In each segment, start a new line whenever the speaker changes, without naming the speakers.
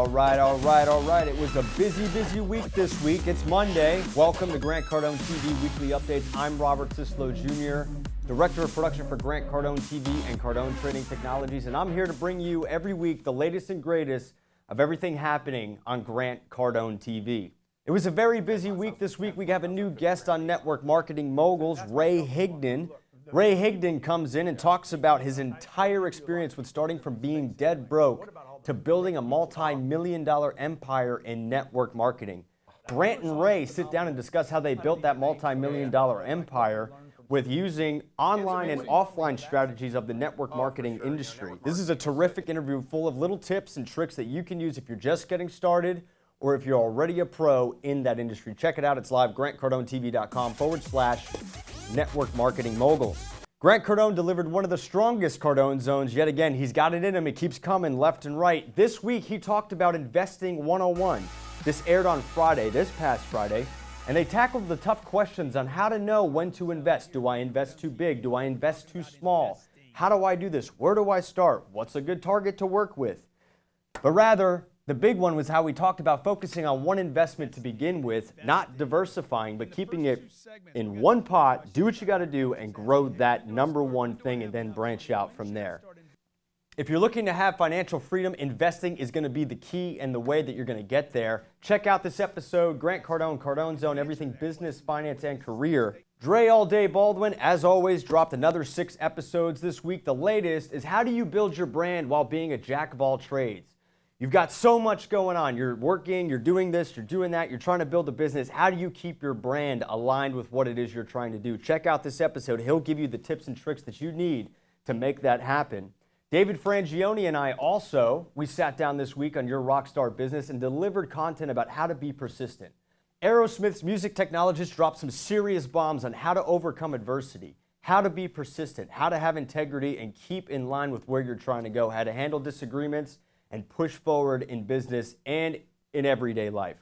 all right. It was a busy week this week. It's Monday. Welcome to Grant Cardone TV Weekly Updates. I'm Robert Sislo Jr., Director of Production for Grant Cardone TV and Cardone Trading Technologies, and I'm here to bring you every week the latest and greatest of everything happening on Grant Cardone TV. It was a very busy week this week. We have a new guest on Network Marketing Moguls, Ray Higdon. Ray Higdon comes in and talks about his entire experience with starting from being dead broke to building a multi-million-dollar empire in network marketing. Grant and Ray sit down and discuss how they built that multi-million-dollar empire with using online and offline strategies of the network marketing industry. This is a terrific interview full of little tips and tricks that you can use if you're just getting started or if you're already a pro in that industry. Check it out. It's live, grantcardonetv.com/Network Marketing Moguls. Grant Cardone delivered one of the strongest Cardone zones yet again. He's got it in him. It keeps coming left and right. This week, he talked about Investing 101. This aired on Friday, this past Friday, and they tackled the tough questions on how to know when to invest. Do I invest too big? Do I invest too small? How do I do this? Where do I start? What's a good target to work with? But rather, the big one was how we talked about focusing on one investment to begin with, not diversifying, but keeping it in one pot, do what you got to do, and grow that number one thing and then branch out from there. If you're looking to have financial freedom, investing is going to be the key and the way that you're going to get there. Check out this episode, Grant Cardone, Cardonezone, everything business, finance, and career. Dre All Day Baldwin, as always, dropped another 6 episodes this week. The latest is how do you build your brand while being a jack of all trades? You've got so much going on. You're working, you're doing this, you're doing that, you're trying to build a business. How do you keep your brand aligned with what it is you're trying to do? Check out this episode. He'll give you the tips and tricks that you need to make that happen. David Frangione and I we sat down this week on Your Rockstar Business and delivered content about how to be persistent. Aerosmith's music technologist dropped some serious bombs on how to overcome adversity, how to be persistent, how to have integrity and keep in line with where you're trying to go, how to handle disagreements, and push forward in business and in everyday life.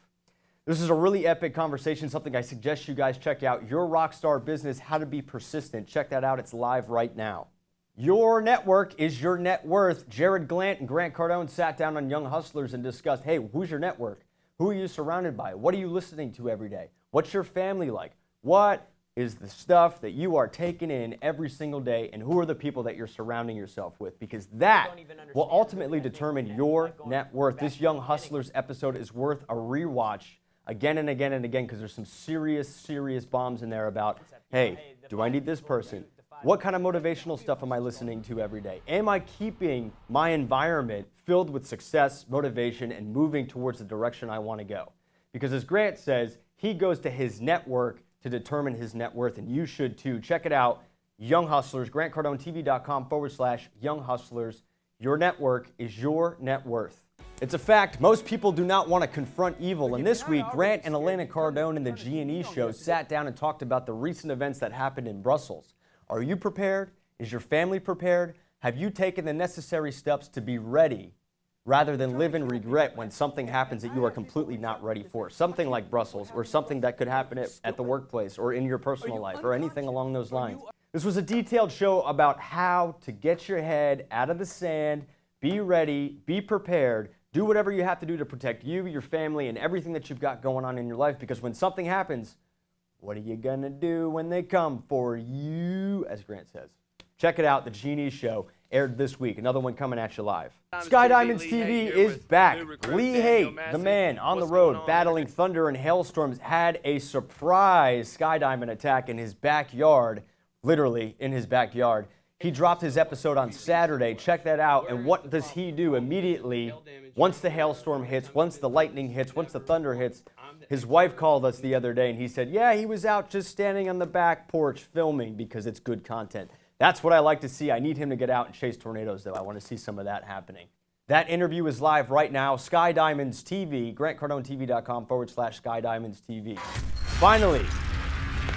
This is a really epic conversation, something I suggest you guys check out. Your Rockstar Business, How to Be Persistent. Check that out. It's live right now. Your network is your net worth. Jared Glant and Grant Cardone sat down on Young Hustlers and discussed, hey, who's your network? Who are you surrounded by? What are you listening to every day? What's your family like? What is the stuff that you are taking in every single day, and who are the people that you're surrounding yourself with? Because that will ultimately determine your net worth. This Young Hustlers episode is worth a rewatch again and again and again because there's some serious bombs in there about, hey, do I need this person? What kind of motivational stuff am I listening to every day? Am I keeping my environment filled with success, motivation, and moving towards the direction I want to go? Because as Grant says, he goes to his network to determine his net worth, and you should too. Check it out, Young Hustlers, grantcardonetv.com/Young Hustlers. Your network is your net worth. It's a fact, most people do not want to confront evil, and this week, Grant and Elena Cardone in the G&E show sat down and talked about the recent events that happened in Brussels. Are you prepared? Is your family prepared? Have you taken the necessary steps to be ready rather than live in regret when something happens that you are completely not ready for? Something like Brussels, or something that could happen at the workplace or in your personal life or anything along those lines. This was a detailed show about how to get your head out of the sand, be ready, be prepared, do whatever you have to do to protect you, your family, and everything that you've got going on in your life, because when something happens, what are you gonna do when they come for you, as Grant says? Check it out, the Genie Show aired this week. Another one coming at you live. Sky Diamonds TV is back. Lee Hay, the man on the road battling thunder and hailstorms, had a surprise Sky Diamond attack in his backyard, literally in his backyard. He dropped his episode on Saturday. Check that out. And what does he do immediately once the hailstorm hits, once the lightning hits, once the thunder hits? His wife called us the other day and he said, yeah, he was out just standing on the back porch filming because it's good content. That's what I like to see. I need him to get out and chase tornadoes, though. I want to see some of that happening. That interview is live right now. Sky Diamonds TV, grantcardonetv.com/Sky Diamonds TV. Finally,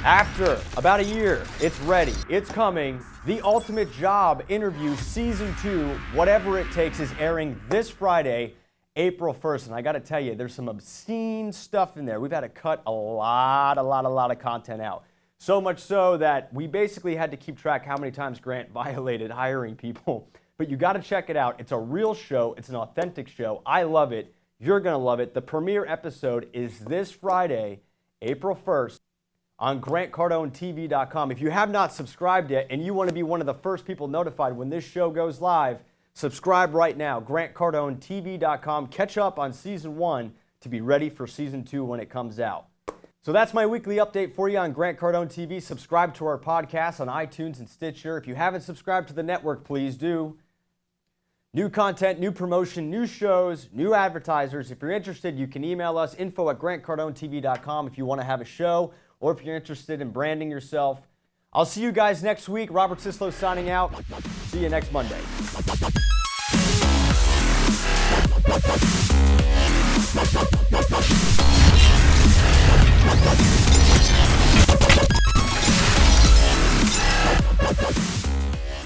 after about a year, it's ready. It's coming. The Ultimate Job interview season 2, Whatever It Takes, is airing this Friday, April 1st. And I got to tell you, there's some obscene stuff in there. We've had to cut a lot of content out. So much so that we basically had to keep track how many times Grant violated hiring people. But you got to check it out. It's a real show. It's an authentic show. I love it. You're going to love it. The premiere episode is this Friday, April 1st, on GrantCardoneTV.com. If you have not subscribed yet and you want to be one of the first people notified when this show goes live, subscribe right now, GrantCardoneTV.com. Catch up on Season 1 to be ready for Season 2 when it comes out. So that's my weekly update for you on Grant Cardone TV. Subscribe to our podcast on iTunes and Stitcher. If you haven't subscribed to the network, please do. New content, new promotion, new shows, new advertisers. If you're interested, you can email us, info@GrantCardoneTV.com if you want to have a show or if you're interested in branding yourself. I'll see you guys next week. Robert Sislow signing out. See you next Monday.